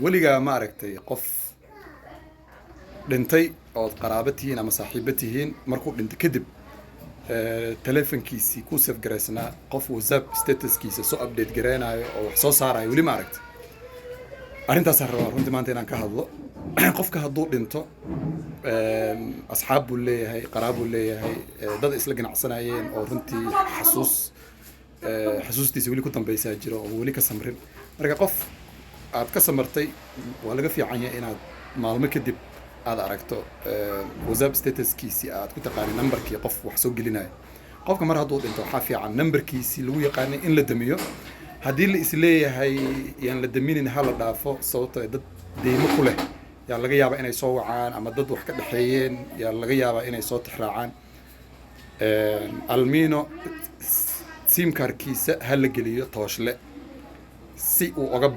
weligaa ma aragtay qof dhintay oo qaraabatihiin ama saaxiibatihiin markuu dhintay kadib telefonkiisii ku save garaysnaa qof WhatsApp statuskiisa soo update gareynayo oo wax soo saarayo weli ma aragtay arrintaas rabaa runtii maanta inaan ka hadlo qofka hadduu dhinto asxaab buu leeyahay qaraab buu leeyahay dad isla ganacsanayeen oo runtii xasuustiisa weli ku dambaysaa jiro oo weli ka samrin marka qof aad ka samartay waa laga fiican yahay inaad maalmo kadib aad aragto WhatsApp statuskiisii aad ku taqaanay numberkii qof wax soo gelinayo qofka mar hadduu dhinto waxaa fiican numberkiisii lagu yaqaanay in la damiyo haddii la isleeyahay yaan la daminin ha la dhaafo sababtoo dad deymo ku leh yaa laga yaabaa inay soo wacaan ama dad wax ka dhexeeyeen yaa laga yaabaa inay soo tixraacaan almino sim karkiisa ha la geliyo tooshle si uu uga